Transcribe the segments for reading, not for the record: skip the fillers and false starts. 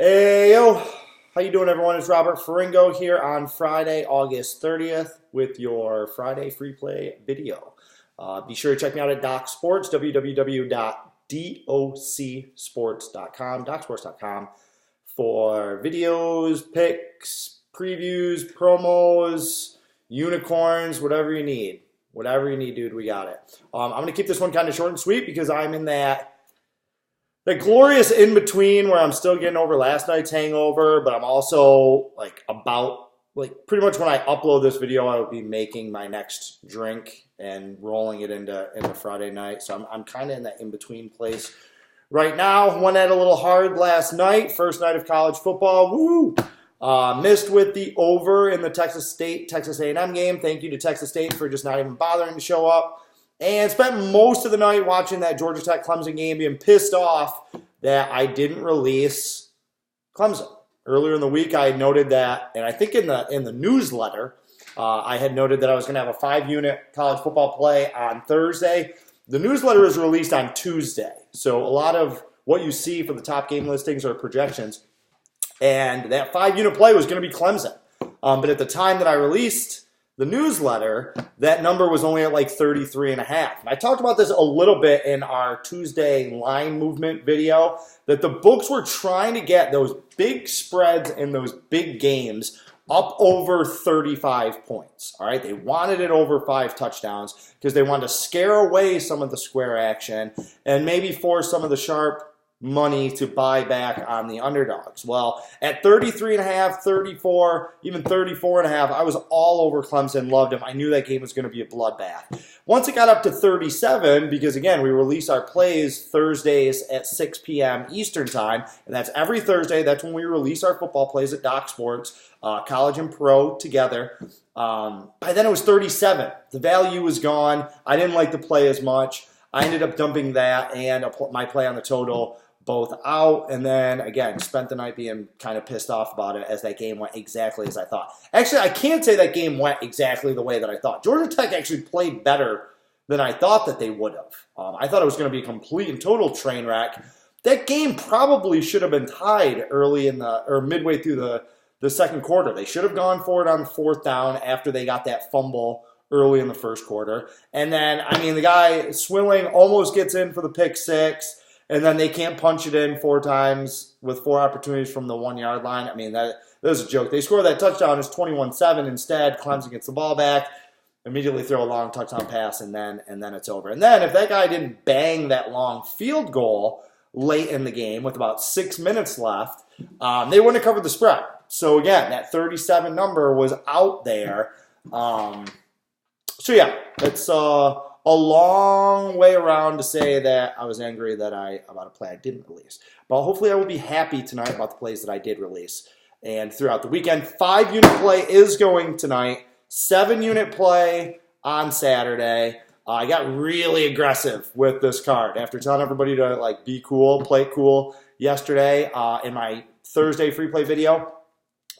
Hey yo, how you doing, everyone? It's Robert Ferringo here on Friday, August 30th with your Friday free play video. Be sure to check me out at Doc Sports, www.docsports.com, docsports.com, for videos, picks, previews, promos, unicorns, whatever you need. Whatever you need, dude, we got it. I'm going to keep this one kind of short and sweet because I'm in that glorious in between where I'm still getting over last night's hangover, but I'm also pretty much when I upload this video, I will be making my next drink and rolling it into Friday night. So I'm kind of in that in between place right now. One had a little hard last night, first night of college football. Woo! Missed with the over in the Texas A&M game. Thank you to Texas State for just not even bothering to show up. And spent most of the night watching that Georgia Tech Clemson game, being pissed off that I didn't release Clemson. Earlier in the week, I had noted that, and I think in the newsletter, I had noted that I was going to have a 5-unit college football play on Thursday. The newsletter is released on Tuesday, so a lot of what you see for the top game listings are projections. And that 5-unit play was going to be Clemson. But at the time that I released the newsletter, that number was only at like 33.5. And I talked about this a little bit in our Tuesday line movement video, that the books were trying to get those big spreads in those big games up over 35 points. All right, they wanted it over 5 touchdowns because they wanted to scare away some of the square action and maybe force some of the sharp money to buy back on the underdogs. Well, at 33.5, 34, even 34.5, I was all over Clemson, loved him. I knew that game was going to be a bloodbath. Once it got up to 37, because again, we release our plays Thursdays at 6 p.m. Eastern time, and that's every Thursday. That's when we release our football plays at Doc Sports, college and pro together. By then it was 37. The value was gone. I didn't like the play as much. I ended up dumping that and my play on the total both out, and then, again, spent the night being kind of pissed off about it as that game went exactly as I thought. Actually, I can't say that game went exactly the way that I thought. Georgia Tech actually played better than I thought that they would have. I thought it was going to be a complete and total train wreck. That game probably should have been tied midway through the second quarter. They should have gone for it on 4th down after they got that fumble early in the first quarter. And then, the guy Swilling almost gets in for the pick 6. And then they can't punch it in 4 times with 4 opportunities from the 1-yard line. That was a joke. They score that touchdown. It's 21-7. Instead, Clemson gets the ball back, immediately throw a long touchdown pass, and then it's over. And then if that guy didn't bang that long field goal late in the game with about 6 minutes left, they wouldn't have covered the spread. So again, that 37 number was out there. It's a long way around to say that I was angry about a play I didn't release. But hopefully I will be happy tonight about the plays that I did release. And throughout the weekend, 5-unit play is going tonight. 7-unit play on Saturday. I got really aggressive with this card after telling everybody to be cool, play cool yesterday in my Thursday free play video.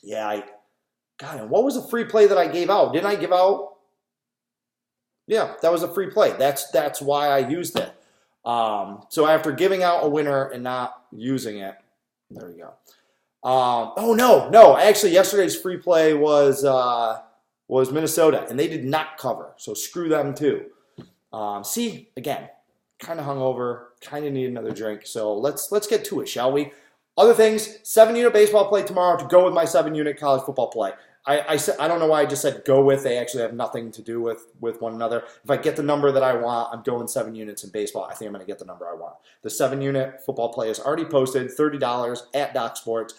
Yeah, what was the free play that I gave out? Didn't I give out? Yeah, that was a free play. That's why I used it. So after giving out a winner and not using it, there we go. No. Actually, yesterday's free play was Minnesota, and they did not cover. So screw them too. See, again, kind of hungover, kind of need another drink. So let's get to it, shall we? Other things: 7-unit baseball play tomorrow to go with my 7-unit college football play. I don't know why I just said go with. They actually have nothing to do with one another. If I get the number that I want, I'm going 7 units in baseball. I think I'm going to get the number I want. The 7-unit football play is already posted, $30 at Doc Sports.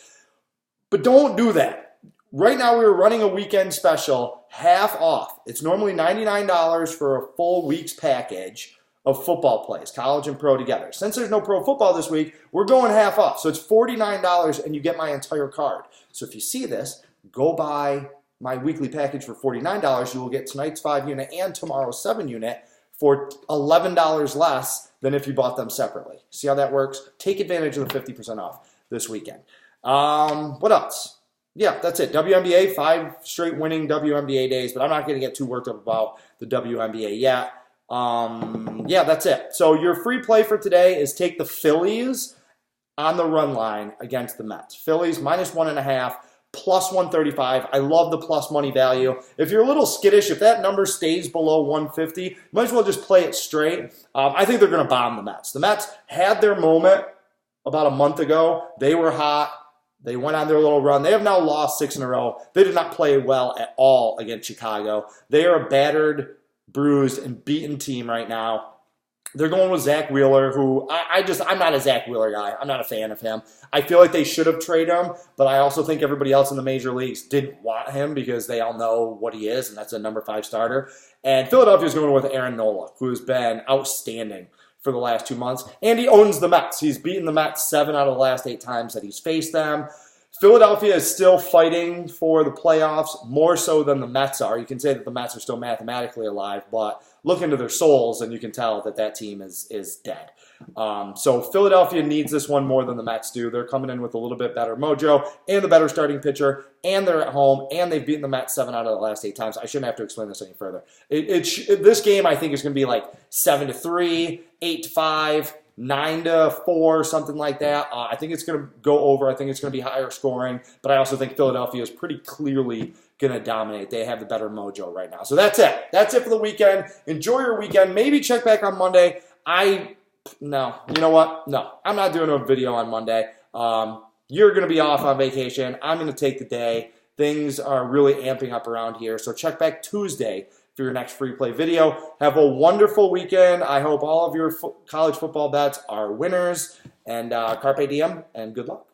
But don't do that. Right now we're running a weekend special, half off. It's normally $99 for a full week's package of football plays, college and pro together. Since there's no pro football this week, we're going half off. So it's $49 and you get my entire card. So if you see this, go buy my weekly package for $49. You will get tonight's 5-unit and tomorrow's 7-unit for $11 less than if you bought them separately. See how that works? Take advantage of the 50% off this weekend. What else? Yeah, that's it. WNBA, 5 straight winning WNBA days, but I'm not going to get too worked up about the WNBA yet. Yeah, that's it. So your free play for today is take the Phillies on the run line against the Mets. Phillies -1.5, plus 135. I love the plus money value. If you're a little skittish, if that number stays below 150, you might as well just play it straight. I think they're going to bomb the Mets. The Mets had their moment about a month ago. They were hot. They went on their little run. They have now lost 6 in a row. They did not play well at all against Chicago. They are a battered, bruised, and beaten team right now. They're going with Zach Wheeler, who I'm not a Zach Wheeler guy. I'm not a fan of him. I feel like they should have traded him, but I also think everybody else in the major leagues didn't want him because they all know what he is, and that's a number 5 starter. And Philadelphia's going with Aaron Nola, who's been outstanding for the last 2 months. And he owns the Mets. He's beaten the Mets 7 out of the last 8 times that he's faced them. Philadelphia is still fighting for the playoffs more so than the Mets are. You can say that the Mets are still mathematically alive, but look into their souls and you can tell that that team is dead. So Philadelphia needs this one more than the Mets do. They're coming in with a little bit better mojo and the better starting pitcher, and they're at home, and they've beaten the Mets 7 out of the last 8 times. I shouldn't have to explain this any further. This game, I think, is going to be like 7-3, 8-5, 9-4, something like that. I think it's going to go over. I think it's going to be higher scoring, but I also think Philadelphia is pretty clearly going to dominate. They have the better mojo right now. So that's it. That's it for the weekend. Enjoy your weekend. Maybe check back on Monday. No, you know what? No, I'm not doing a video on Monday. You're going to be off on vacation. I'm going to take the day. Things are really amping up around here. So check back Tuesday for your next free play video. Have a wonderful weekend. I hope all of your college football bets are winners. And carpe diem, and good luck.